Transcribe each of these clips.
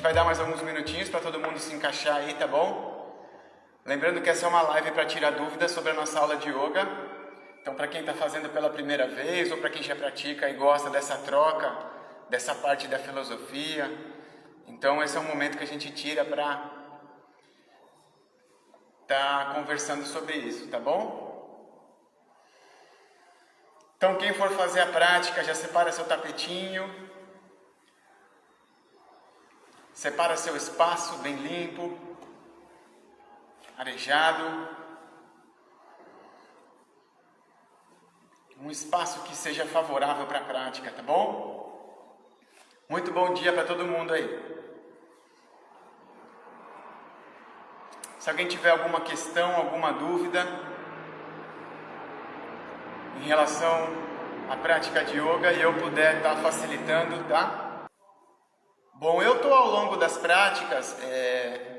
vai dar mais alguns minutinhos para todo mundo se encaixar aí, tá bom? Lembrando que essa é uma live para tirar dúvidas sobre a nossa aula de yoga. Então, para quem está fazendo pela primeira vez ou para quem já pratica e gosta dessa troca, dessa parte da filosofia, então esse é um momento que a gente tira para estar conversando sobre isso, tá bom? Então, quem for fazer a prática, já separa seu tapetinho, separa seu espaço bem limpo, arejado, um espaço que seja favorável para a prática, tá bom? Muito bom dia para todo mundo aí. Se alguém tiver alguma questão, alguma dúvida em relação à prática de yoga e eu puder estar facilitando, tá? Bom, eu estou ao longo das práticas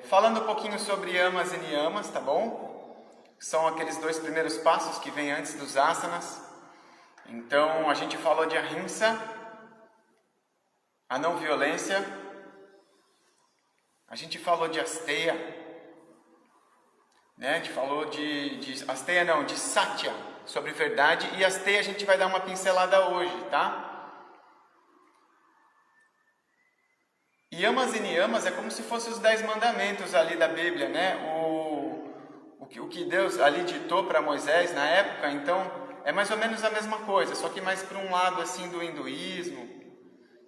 falando um pouquinho sobre yamas e niyamas, tá bom? São aqueles dois primeiros passos que vêm antes dos asanas. Então, a gente falou de ahimsa, a não violência. A gente falou de asteya, né? A gente falou de asteya não, de satya, sobre verdade. E asteya a gente vai dar uma pincelada hoje, tá? Yamas e niyamas é como se fossem os 10 mandamentos ali da Bíblia, né? O que Deus ali ditou para Moisés na época, então é mais ou menos a mesma coisa, só que mais para um lado assim do hinduísmo,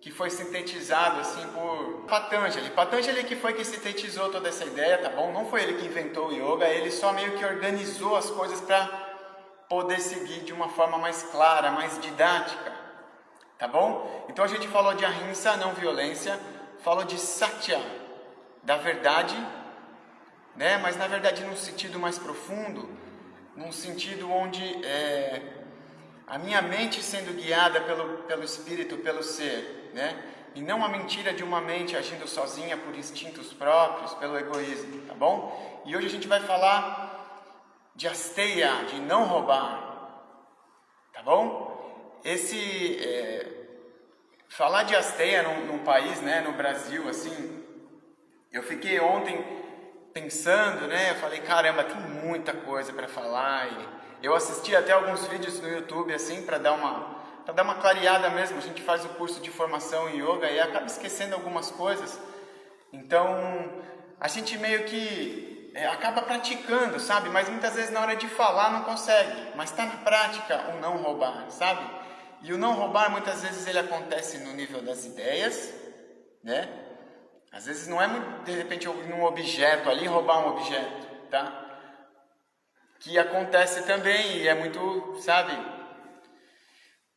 que foi sintetizado assim por Patanjali. Patanjali que foi que sintetizou toda essa ideia, tá bom? Não foi ele que inventou o yoga, ele só meio que organizou as coisas para poder seguir de uma forma mais clara, mais didática, tá bom? Então a gente falou de ahimsa, não violência, falou de satya, da verdade, né? Mas na verdade num sentido mais profundo, num sentido onde a minha mente sendo guiada pelo espírito, pelo ser, né? E não a mentira de uma mente agindo sozinha por instintos próprios, pelo egoísmo, tá bom? E hoje a gente vai falar de asteya, de não roubar, tá bom? Falar de asteya num país, né, no Brasil, assim, eu fiquei ontem pensando, né, eu falei, caramba, tem muita coisa para falar, e eu assisti até alguns vídeos no YouTube, assim, para dar uma clareada mesmo. A gente faz o curso de formação em yoga e acaba esquecendo algumas coisas, então a gente meio que acaba praticando, sabe, mas muitas vezes na hora de falar não consegue, mas está na prática o não roubar, sabe, e o não roubar muitas vezes ele acontece no nível das ideias, né? Às vezes não é de repente num objeto ali, roubar um objeto, tá? Que acontece também e é muito, sabe,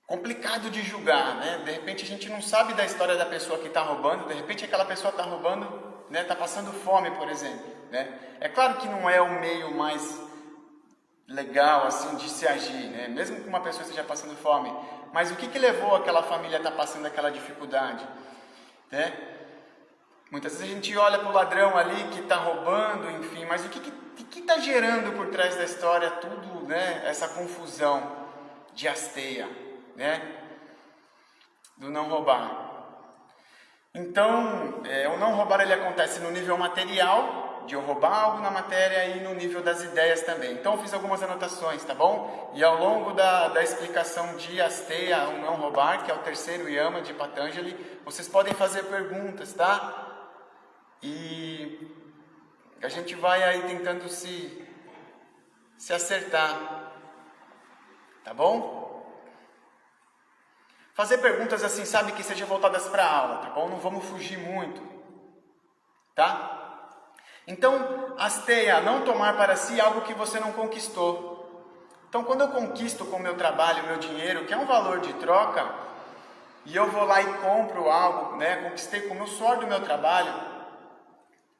complicado de julgar, né? De repente a gente não sabe da história da pessoa que está roubando, de repente aquela pessoa está roubando, né? Está passando fome, por exemplo, né? É claro que não é o meio mais legal assim de se agir, né? Mesmo que uma pessoa esteja passando fome, mas o que levou aquela família a estar passando aquela dificuldade, né? Muitas vezes a gente olha para o ladrão ali que está roubando, enfim, mas o que está gerando por trás da história tudo, né? Essa confusão de asteya, né? Do não roubar. Então, o não roubar ele acontece no nível material, de eu roubar algo na matéria, e no nível das ideias também. Então eu fiz algumas anotações, tá bom? E ao longo da explicação de asteya, o não roubar, que é o terceiro yama de Patanjali, vocês podem fazer perguntas, tá? E a gente vai aí tentando se acertar, tá bom? Fazer perguntas assim, sabe, que sejam voltadas para a aula, tá bom? Não vamos fugir muito, tá? Então, asteya, não tomar para si algo que você não conquistou. Então, quando eu conquisto com o meu trabalho, meu dinheiro, que é um valor de troca, e eu vou lá e compro algo, né? Conquistei com o meu suor do meu trabalho,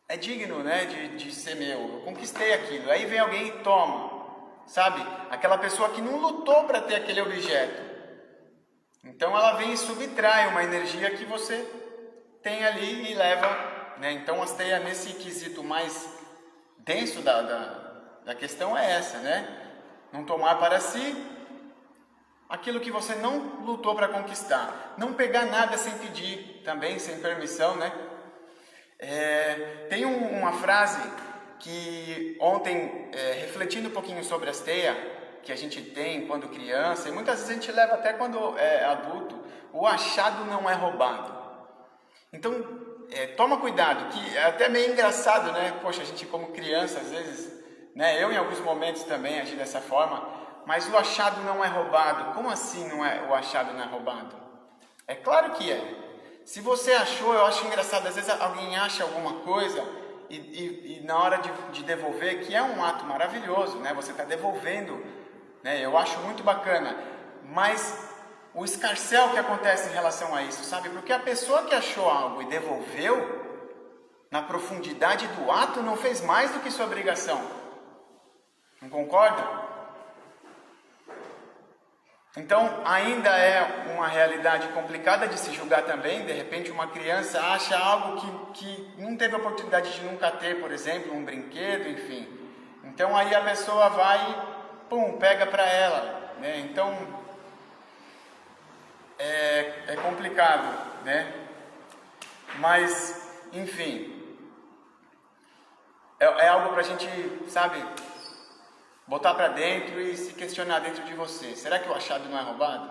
é digno, né, de ser meu, eu conquistei aquilo. Aí vem alguém e toma, sabe? Aquela pessoa que não lutou para ter aquele objeto. Então ela vem e subtrai uma energia que você tem ali e leva, né? Então asteya nesse quesito mais denso da questão é essa, né? Não tomar para si aquilo que você não lutou para conquistar. Não pegar nada sem pedir, também sem permissão, né? Tem uma frase que ontem, refletindo um pouquinho sobre a teia que a gente tem quando criança, e muitas vezes a gente leva até quando é adulto, o achado não é roubado. Então, toma cuidado, que é até meio engraçado, né? Poxa, a gente como criança, às vezes, né? Eu em alguns momentos também agi dessa forma, mas o achado não é roubado. Como assim o achado não é roubado? É claro que é. Se você achou, eu acho engraçado, às vezes alguém acha alguma coisa e na hora de devolver, que é um ato maravilhoso, né? Você está devolvendo, né? Eu acho muito bacana, mas o escarcéu que acontece em relação a isso, sabe? Porque a pessoa que achou algo e devolveu, na profundidade do ato, não fez mais do que sua obrigação. Não concorda? Então, ainda é uma realidade complicada de se julgar também. De repente, uma criança acha algo que não teve a oportunidade de nunca ter, por exemplo, um brinquedo, enfim. Então, aí a pessoa vai, pega para ela, né? Então, é complicado, né? Mas, enfim, é algo para a gente, sabe, botar para dentro e se questionar dentro de você. Será que o achado não é roubado?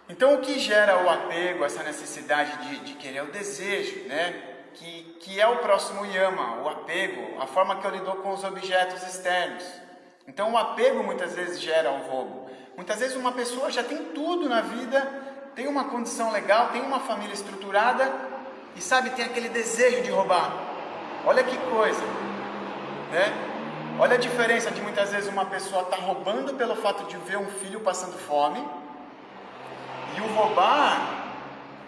Então, o que gera o apego, essa necessidade de querer, o desejo, né? Que é o próximo yama, o apego, a forma que eu lido com os objetos externos. Então, o apego muitas vezes gera o roubo. Muitas vezes uma pessoa já tem tudo na vida, tem uma condição legal, tem uma família estruturada e, sabe, tem aquele desejo de roubar. Olha que coisa, né? Olha a diferença de muitas vezes uma pessoa estar roubando pelo fato de ver um filho passando fome e o roubar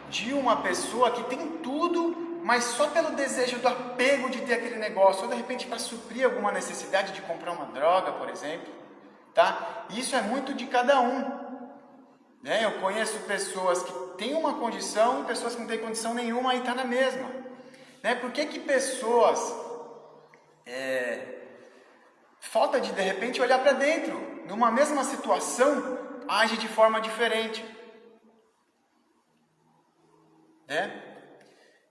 de uma pessoa que tem tudo, mas só pelo desejo do apego de ter aquele negócio, ou de repente para suprir alguma necessidade de comprar uma droga, por exemplo, tá? Isso é muito de cada um, né? Eu conheço pessoas que têm uma condição e pessoas que não têm condição nenhuma e tá na mesma, né? Por que pessoas falta de repente olhar para dentro, numa mesma situação, age de forma diferente, né?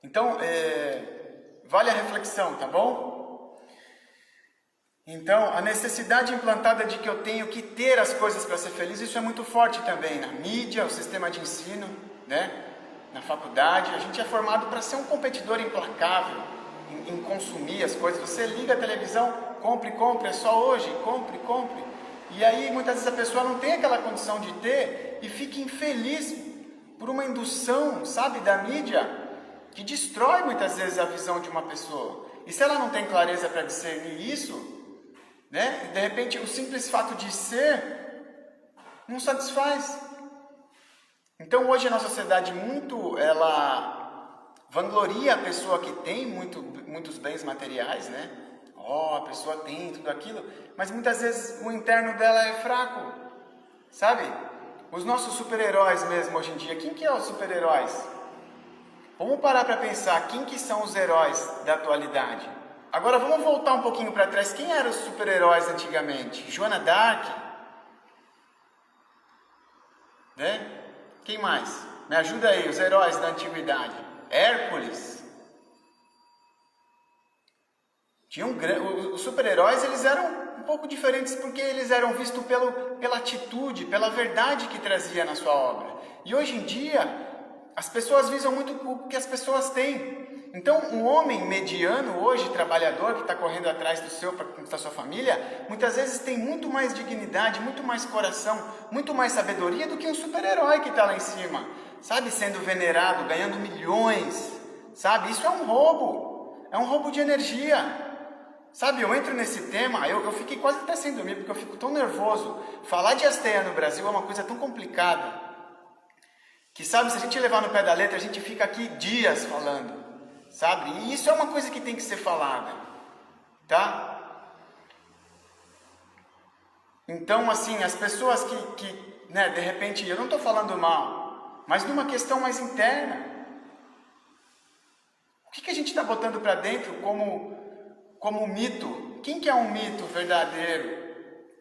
Então, vale a reflexão, tá bom? Então, a necessidade implantada de que eu tenho que ter as coisas para ser feliz, isso é muito forte também na mídia, o sistema de ensino, né? Na faculdade, a gente é formado para ser um competidor implacável em consumir as coisas. Você liga a televisão, compre, é só hoje, compre. E aí muitas vezes a pessoa não tem aquela condição de ter e fica infeliz por uma indução, sabe, da mídia, que destrói muitas vezes a visão de uma pessoa. E se ela não tem clareza para discernir isso, né, de repente o simples fato de ser não satisfaz. Então hoje a nossa sociedade ela vangloria a pessoa que tem muitos bens materiais, né? A pessoa tem tudo aquilo, mas muitas vezes o interno dela é fraco, sabe? Os nossos super-heróis mesmo hoje em dia, quem que é os super-heróis? Vamos parar para pensar, quem que são os heróis da atualidade? Agora vamos voltar um pouquinho para trás, quem eram os super-heróis antigamente? Joana d'Arc? Né? Quem mais? Me ajuda aí, os heróis da antiguidade. Hércules. Os super-heróis, eles eram um pouco diferentes porque eles eram vistos pela atitude, pela verdade que trazia na sua obra. E hoje em dia, as pessoas visam muito o que as pessoas têm. Então, um homem mediano hoje, trabalhador, que está correndo atrás para conquistar sua família, muitas vezes tem muito mais dignidade, muito mais coração, muito mais sabedoria do que um super-herói que está lá em cima, sabe? Sendo venerado, ganhando milhões, sabe? Isso é um roubo de energia. Sabe, eu entro nesse tema, eu fiquei quase até sem dormir, porque eu fico tão nervoso. Falar de asteia no Brasil é uma coisa tão complicada, que, sabe, se a gente levar no pé da letra, a gente fica aqui dias falando, sabe? E isso é uma coisa que tem que ser falada, tá? Então, assim, as pessoas que né, de repente, eu não estou falando mal, mas numa questão mais interna, o que a gente está botando para dentro como mito? Quem que é um mito verdadeiro?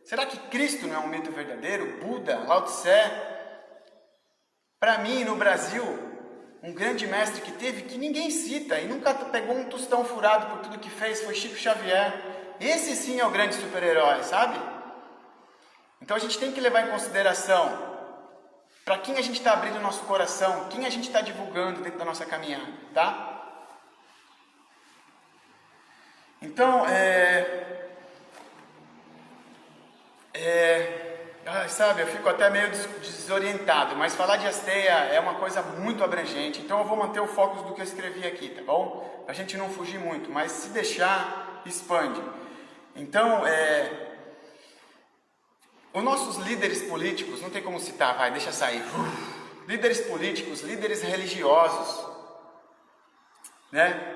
Será que Cristo não é um mito verdadeiro? Buda, Lao Tse? Para mim, no Brasil, um grande mestre que teve, que ninguém cita e nunca pegou um tostão furado por tudo que fez, foi Chico Xavier. Esse sim é o grande super-herói, sabe? Então a gente tem que levar em consideração para quem a gente está abrindo o nosso coração, quem a gente está divulgando dentro da nossa caminhada, tá? Então, sabe, eu fico até meio desorientado, mas falar de Asteia é uma coisa muito abrangente, então eu vou manter o foco do que eu escrevi aqui, tá bom? Pra gente não fugir muito, mas se deixar, expande. Então, os nossos líderes políticos, não tem como citar, vai, deixa sair. Líderes políticos, líderes religiosos, né?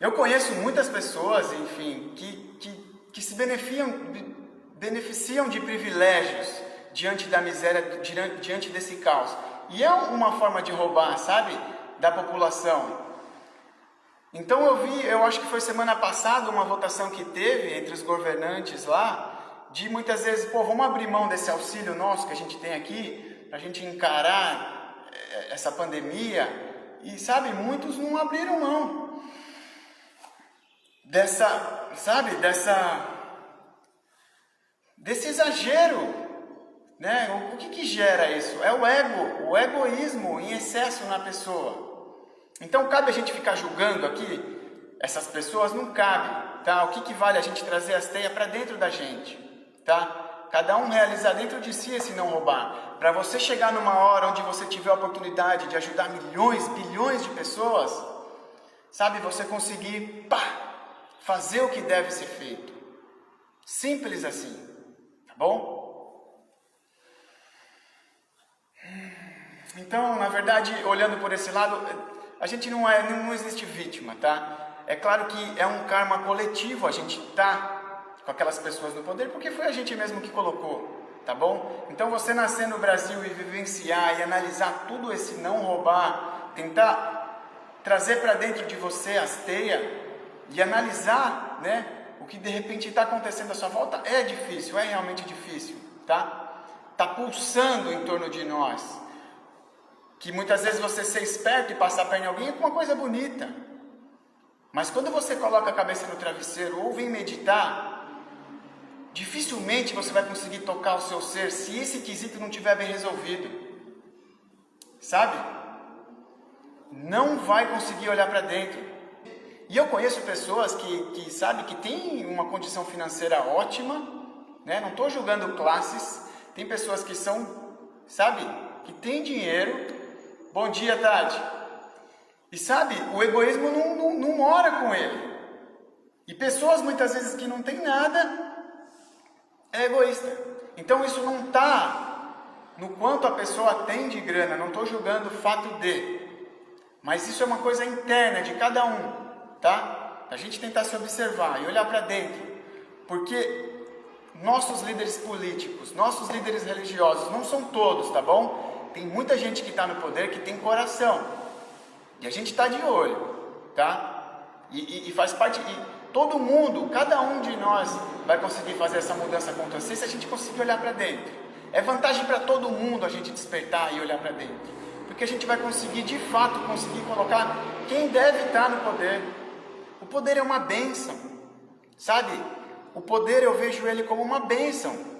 Eu conheço muitas pessoas, enfim, que se beneficiam de privilégios diante da miséria, diante desse caos. E é uma forma de roubar, sabe, da população. Então eu acho que foi semana passada uma votação que teve entre os governantes lá, de muitas vezes, pô, vamos abrir mão desse auxílio nosso que a gente tem aqui, para a gente encarar essa pandemia. E, sabe, muitos não abriram mão desse exagero, né? O que gera isso? É o egoísmo em excesso na pessoa. Então, cabe a gente ficar julgando aqui essas pessoas? Não cabe, tá? O que vale a gente trazer a Asteia para dentro da gente, tá? Cada um realizar dentro de si esse não roubar. Para você chegar numa hora onde você tiver a oportunidade de ajudar milhões, bilhões de pessoas, sabe, você conseguir, fazer o que deve ser feito. Simples assim, tá bom? Então, na verdade, olhando por esse lado, a gente não existe vítima, tá? É claro que é um karma coletivo a gente tá com aquelas pessoas no poder, porque foi a gente mesmo que colocou, tá bom? Então você nascer no Brasil e vivenciar e analisar tudo esse não roubar, tentar trazer para dentro de você a Asteia e analisar, né, o que de repente está acontecendo à sua volta, é difícil, é realmente difícil, tá? Tá pulsando em torno de nós. Que muitas vezes você ser esperto e passar a perna em alguém é uma coisa bonita. Mas quando você coloca a cabeça no travesseiro ou vem meditar, dificilmente você vai conseguir tocar o seu ser se esse quesito não estiver bem resolvido. Sabe? Não vai conseguir olhar para dentro. E eu conheço pessoas que têm uma condição financeira ótima, né? Não estou julgando classes. Tem pessoas que são, sabe, que têm dinheiro. Bom dia, Tati. E sabe, o egoísmo não mora com ele. E pessoas muitas vezes que não têm nada, é egoísta. Então isso não está no quanto a pessoa tem de grana, não estou julgando o fato de. Mas isso é uma coisa interna de cada um, tá? A gente tentar se observar e olhar para dentro. Porque nossos líderes políticos, nossos líderes religiosos, não são todos, tá bom? Tem muita gente que está no poder que tem coração. E a gente está de olho, tá? E faz parte... todo mundo, cada um de nós vai conseguir fazer essa mudança acontecer se a gente conseguir olhar para dentro. É vantagem para todo mundo a gente despertar e olhar para dentro. Porque a gente vai conseguir, de fato, colocar quem deve estar no poder. O poder é uma bênção, sabe? O poder eu vejo ele como uma bênção.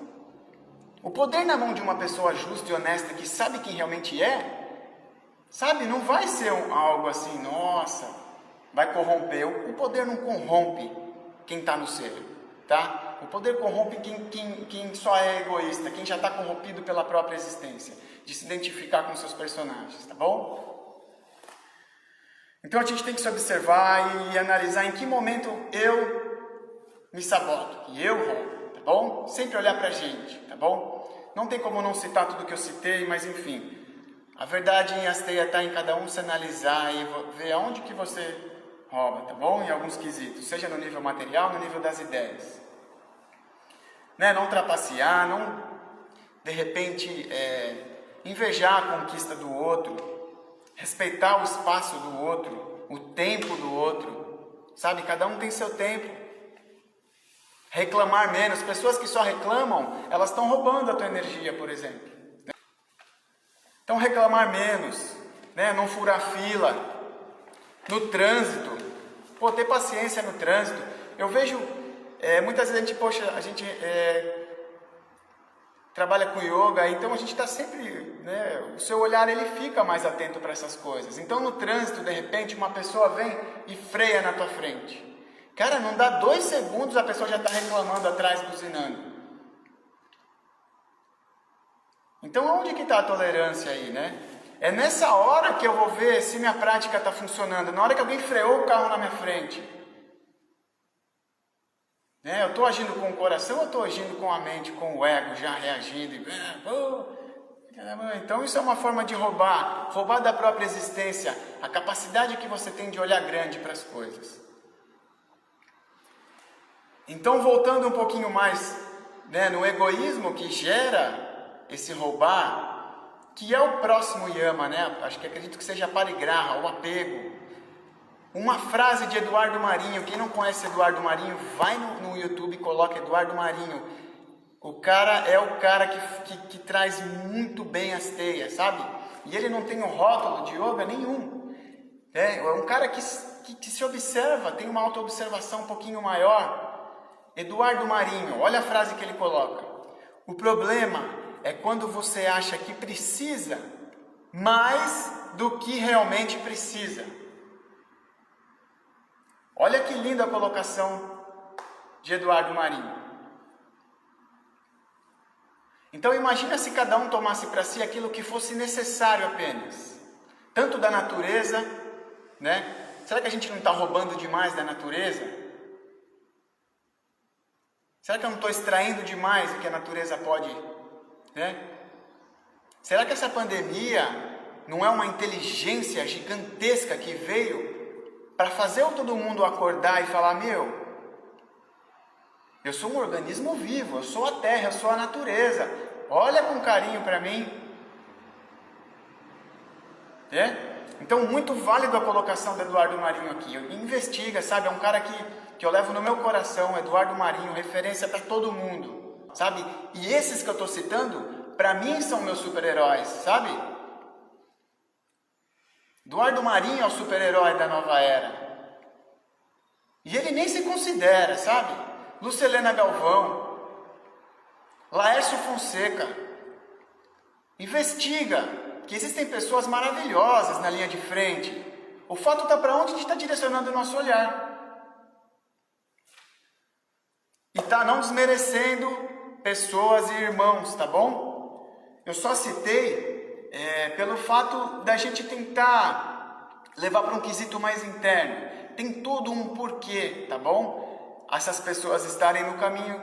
O poder na mão de uma pessoa justa e honesta que sabe quem realmente é, sabe? Não vai ser algo assim, nossa, vai corromper. O poder não corrompe quem está no ser, tá? O poder corrompe quem só é egoísta, quem já está corrompido pela própria existência, de se identificar com seus personagens, tá bom? Então a gente tem que se observar e analisar em que momento eu me saboto, e eu roubo, tá bom? Sempre olhar pra gente, tá bom? Não tem como não citar tudo que eu citei, mas enfim, a verdade em Asteia está em cada um se analisar e ver aonde que você rouba, tá bom? Em alguns quesitos, seja no nível material, no nível das ideias. Né? Não trapacear, não, de repente, invejar a conquista do outro, respeitar o espaço do outro, o tempo do outro, sabe? Cada um tem seu tempo. Reclamar menos. Pessoas que só reclamam, elas estão roubando a tua energia, por exemplo. Então reclamar menos, né? Não furar fila, no trânsito, pô, ter paciência no trânsito. Eu vejo, muitas vezes a gente trabalha com yoga, então a gente está sempre, né, o seu olhar ele fica mais atento para essas coisas. Então no trânsito, de repente, uma pessoa vem e freia na tua frente. Cara, não dá 2 segundos, a pessoa já está reclamando atrás, buzinando. Então onde que está a tolerância aí, né? É nessa hora que eu vou ver se minha prática está funcionando, na hora que alguém freou o carro na minha frente. Eu estou agindo com o coração ou estou agindo com a mente, com o ego, já reagindo? Então isso é uma forma de roubar da própria existência, a capacidade que você tem de olhar grande para as coisas. Então voltando um pouquinho mais, né, no egoísmo que gera esse roubar, que é o próximo yama, né? Acredito que seja a parigraha, o apego. Uma frase de Eduardo Marinho, quem não conhece Eduardo Marinho, vai no YouTube e coloca Eduardo Marinho. O cara é o cara que traz muito bem as teias, sabe? E ele não tem um rótulo de yoga nenhum. É um cara que se observa, tem uma autoobservação um pouquinho maior. Eduardo Marinho, olha a frase que ele coloca. O problema é quando você acha que precisa mais do que realmente precisa. Olha que linda a colocação de Eduardo Marinho. Então imagina se cada um tomasse para si aquilo que fosse necessário apenas. Tanto da natureza, né? Será que a gente não está roubando demais da natureza? Será que eu não estou extraindo demais o que a natureza pode, né? Será que essa pandemia não é uma inteligência gigantesca que veio para fazer todo mundo acordar e falar, eu sou um organismo vivo, eu sou a terra, eu sou a natureza, olha com carinho para mim. Então muito válido a colocação do Eduardo Marinho aqui, investiga, sabe, é um cara que eu levo no meu coração, Eduardo Marinho, referência para todo mundo, sabe, e esses que eu estou citando, para mim são meus super-heróis, sabe. Eduardo Marinho é o super-herói da nova era. E ele nem se considera, sabe? Lucilena Galvão, Laércio Fonseca. Investiga, que existem pessoas maravilhosas na linha de frente. O fato está para onde a gente está direcionando o nosso olhar. E está não desmerecendo pessoas e irmãos, tá bom? Eu só citei pelo fato da gente tentar levar para um quesito mais interno. Tem todo um porquê, tá bom? Essas pessoas estarem no caminho,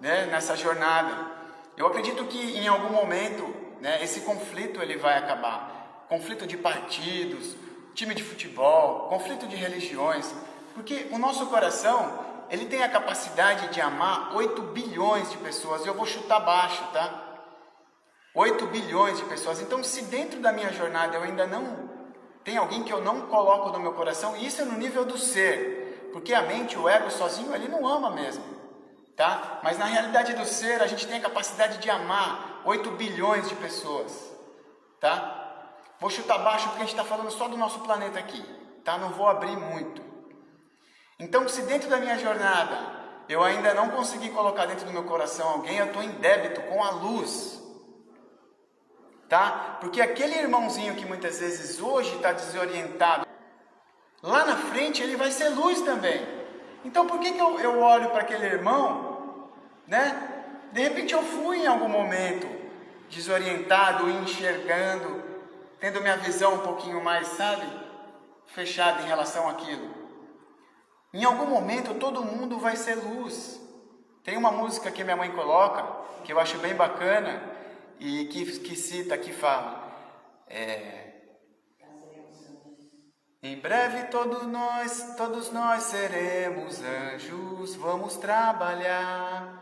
né, nessa jornada. Eu acredito que em algum momento, né, esse conflito ele vai acabar. Conflito de partidos, time de futebol, conflito de religiões. Porque o nosso coração, ele tem a capacidade de amar 8 bilhões de pessoas. Eu vou chutar baixo, tá? 8 bilhões de pessoas. Então, se dentro da minha jornada eu ainda não... Tem alguém que eu não coloco no meu coração, e isso é no nível do ser. Porque a mente, o ego sozinho, ele não ama mesmo. Tá? Mas na realidade do ser, a gente tem a capacidade de amar 8 bilhões de pessoas. Tá? Vou chutar baixo porque a gente está falando só do nosso planeta aqui. Tá? Não vou abrir muito. Então, se dentro da minha jornada eu ainda não consegui colocar dentro do meu coração alguém, eu estou em débito com a luz. Tá? Porque aquele irmãozinho que muitas vezes hoje está desorientado, lá na frente ele vai ser luz também. Então por que eu olho para aquele irmão, né? De repente eu fui em algum momento desorientado, enxergando, tendo minha visão um pouquinho mais, sabe, fechada em relação àquilo. Em algum momento todo mundo vai ser luz. Tem uma música que minha mãe coloca, que eu acho bem bacana, e que cita, que fala, em breve todos nós seremos anjos, vamos trabalhar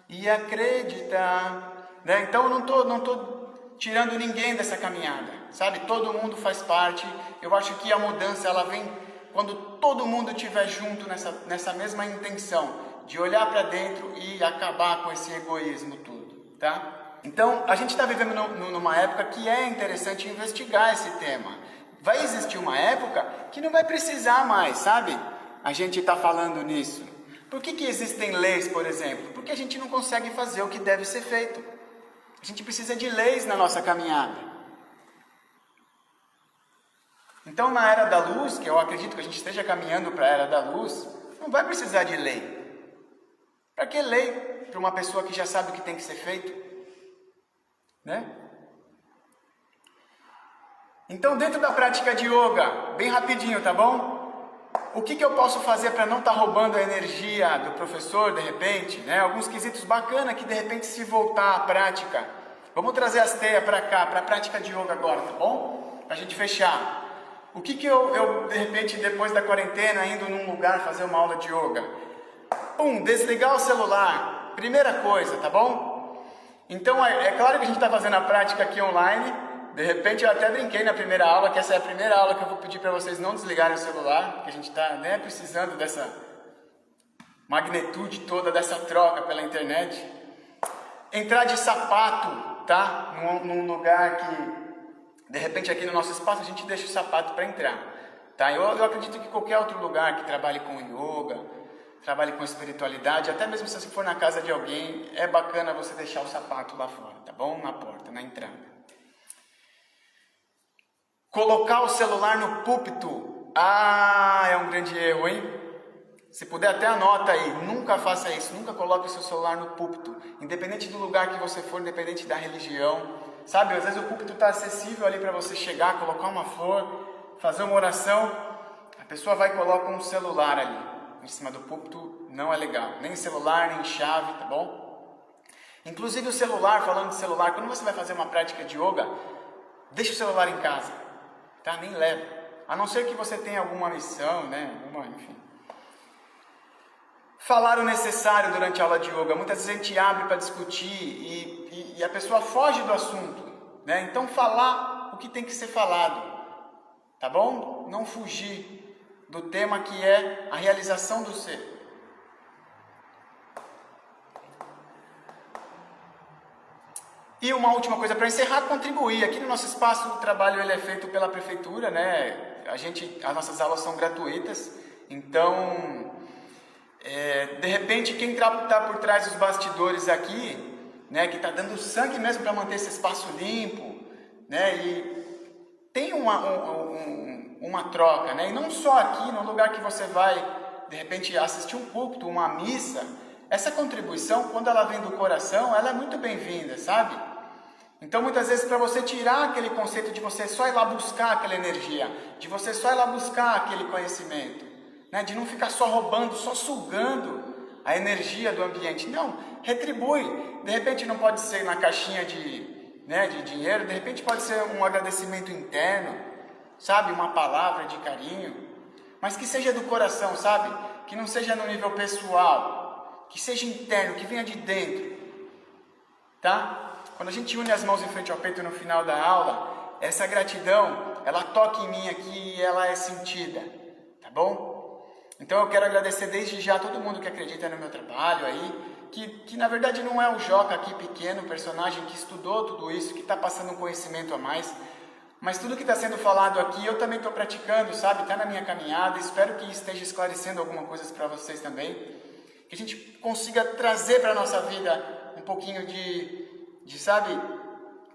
e acreditar, né? Então eu não tô tirando ninguém dessa caminhada, sabe? Todo mundo faz parte. Eu acho que a mudança ela vem quando todo mundo estiver junto nessa mesma intenção de olhar para dentro e acabar com esse egoísmo tudo, tá? Então, a gente está vivendo numa época que é interessante investigar esse tema. Vai existir uma época que não vai precisar mais, sabe? A gente está falando nisso. Por que existem leis, por exemplo? Porque a gente não consegue fazer o que deve ser feito. A gente precisa de leis na nossa caminhada. Então, na Era da Luz, que eu acredito que a gente esteja caminhando para a Era da Luz, não vai precisar de lei. Para que lei para uma pessoa que já sabe o que tem que ser feito? Né? Então, dentro da prática de yoga, bem rapidinho, tá bom? O que eu posso fazer para não estar roubando a energia do professor, de repente? Né? Alguns quesitos bacanas que, de repente, se voltar à prática. Vamos trazer as teias para cá, para a prática de yoga agora, tá bom? Para a gente fechar. O que eu, de repente, depois da quarentena, indo num lugar fazer uma aula de yoga? Desligar o celular. Primeira coisa, tá bom? Então, é claro que a gente está fazendo a prática aqui online. De repente, eu até brinquei na primeira aula, que essa é a primeira aula que eu vou pedir para vocês não desligarem o celular, porque a gente está precisando dessa magnitude toda, dessa troca pela internet. Entrar de sapato, tá? Num lugar que, de repente, aqui no nosso espaço, a gente deixa o sapato para entrar. Tá? Eu acredito que qualquer outro lugar que trabalhe com yoga, trabalhe com espiritualidade, até mesmo se você for na casa de alguém, é bacana você deixar o sapato lá fora, tá bom? Na porta, na entrada. Colocar o celular no púlpito, é um grande erro, hein? Se puder, até anota aí, nunca faça isso, nunca coloque o seu celular no púlpito, independente do lugar que você for, independente da religião, sabe? Às vezes o púlpito está acessível ali para você chegar, colocar uma flor, fazer uma oração, a pessoa vai e coloca um celular ali. Em cima do púlpito não é legal, nem celular, nem chave, tá bom? Inclusive o celular, falando de celular, quando você vai fazer uma prática de yoga, deixa o celular em casa, tá? Nem leva, a não ser que você tenha alguma missão, né? Enfim. Falar o necessário durante a aula de yoga, muitas vezes a gente abre para discutir e a pessoa foge do assunto, né? Então falar o que tem que ser falado, tá bom? Não fugir do tema que é a realização do ser. E uma última coisa para encerrar, contribuir. Aqui no nosso espaço o trabalho ele é feito pela prefeitura, né? As nossas aulas são gratuitas, então de repente quem está por trás dos bastidores aqui, né, que está dando sangue mesmo para manter esse espaço limpo, né, e tem uma troca, né? E não só aqui, no lugar que você vai, de repente, assistir um culto, uma missa, essa contribuição, quando ela vem do coração, ela é muito bem-vinda, sabe? Então, muitas vezes, para você tirar aquele conceito de você só ir lá buscar aquela energia, de você só ir lá buscar aquele conhecimento, né? De não ficar só roubando, só sugando a energia do ambiente. Não, retribui. De repente, não pode ser na caixinha de dinheiro, de repente pode ser um agradecimento interno, sabe, uma palavra de carinho, mas que seja do coração, sabe, que não seja no nível pessoal, que seja interno, que venha de dentro, tá? Quando a gente une as mãos em frente ao peito no final da aula, essa gratidão, ela toca em mim aqui e ela é sentida, tá bom? Então eu quero agradecer desde já a todo mundo que acredita no meu trabalho aí, que na verdade não é o Joca aqui pequeno, personagem que estudou tudo isso, que está passando um conhecimento a mais, mas tudo que está sendo falado aqui eu também estou praticando, sabe? Está na minha caminhada, espero que esteja esclarecendo algumas coisas para vocês também, que a gente consiga trazer para a nossa vida um pouquinho sabe,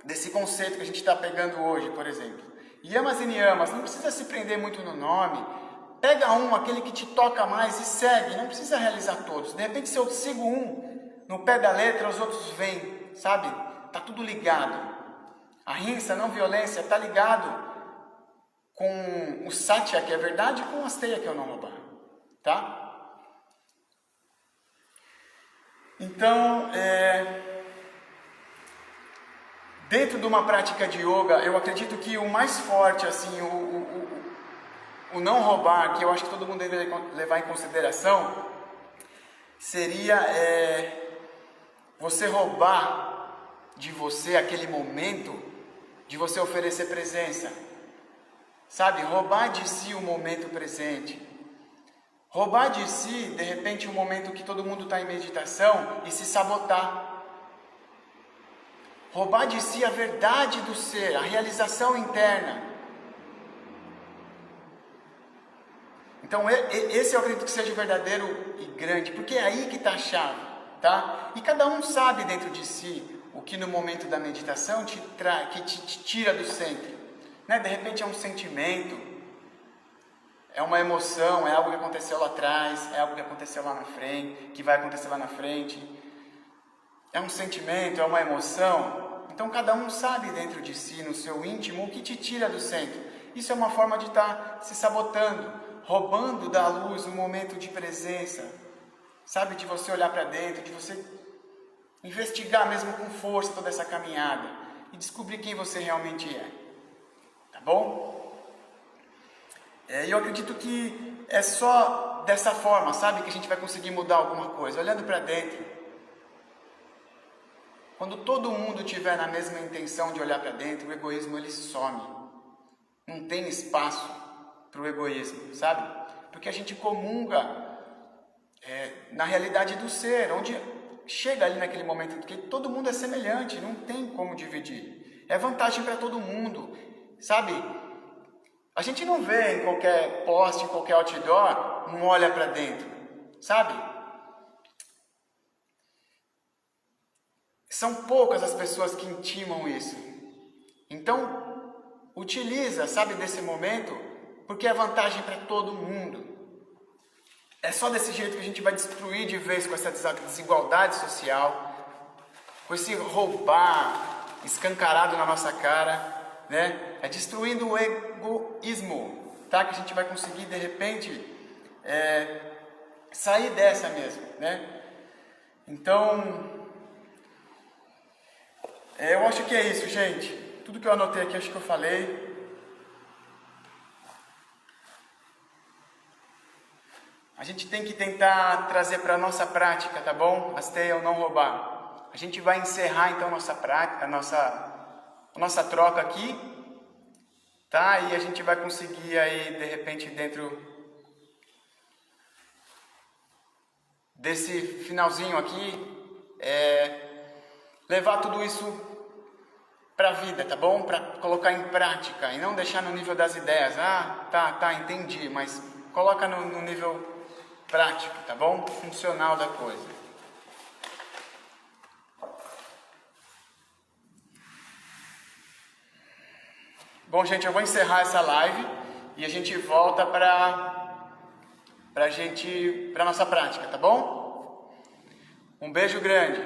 desse conceito que a gente está pegando hoje, por exemplo. Yamas e niyamas, não precisa se prender muito no nome, pega aquele que te toca mais e segue, não precisa realizar todos. De repente, se eu sigo no pé da letra, os outros vêm, sabe? Tá tudo ligado. A rinça, não violência, tá ligado com o satya, que é verdade, e com a asteya, que é o não roubar, tá? Então, dentro de uma prática de yoga, eu acredito que o mais forte, assim, o não roubar, que eu acho que todo mundo deve levar em consideração, seria você roubar de você aquele momento de você oferecer presença, sabe? Roubar de si o momento presente, roubar de si, de repente, o momento que todo mundo está em meditação e se sabotar. roubar de si a verdade do ser, a realização interna. Então esse eu acredito que seja verdadeiro e grande, porque é aí que está a chave, tá? E cada um sabe dentro de si o que no momento da meditação te tira do centro, né? De repente é um sentimento, é uma emoção, é algo que aconteceu lá atrás, é algo que aconteceu lá na frente, que vai acontecer lá na frente. É um sentimento, é uma emoção. Então cada um sabe dentro de si, no seu íntimo, o que te tira do centro. Isso é uma forma de estar se sabotando, roubando da luz um momento de presença, sabe? De você olhar para dentro, de você investigar mesmo com força toda essa caminhada e descobrir quem você realmente é, tá bom? E eu acredito que é só dessa forma, sabe? Que a gente vai conseguir mudar alguma coisa, olhando para dentro. Quando todo mundo tiver na mesma intenção de olhar para dentro, o egoísmo ele some. Não tem espaço para o egoísmo, sabe? Porque a gente comunga na realidade do ser, onde chega ali naquele momento que todo mundo é semelhante, não tem como dividir. É vantagem para todo mundo, sabe? A gente não vê em qualquer poste, em qualquer outdoor, um olha para dentro, sabe? São poucas as pessoas que intimam isso. Então, utiliza, sabe, desse momento, porque é vantagem para todo mundo. É só desse jeito que a gente vai destruir de vez com essa desigualdade social, com esse roubar escancarado na nossa cara, né? É destruindo o egoísmo, tá? Que a gente vai conseguir, de repente, sair dessa mesmo, né? Então, eu acho que é isso, gente. Tudo que eu anotei aqui, acho que eu falei. A gente tem que tentar trazer para a nossa prática, tá bom? Asteia ou não roubar. A gente vai encerrar então nossa prática, a nossa troca aqui, tá? E a gente vai conseguir aí, de repente, dentro desse finalzinho aqui, levar tudo isso para a vida, tá bom? Para colocar em prática e não deixar no nível das ideias. Ah, tá, entendi, mas coloca no nível prático, tá bom? Funcional da coisa. Bom, gente, eu vou encerrar essa live e a gente volta para nossa prática, tá bom? Um beijo grande.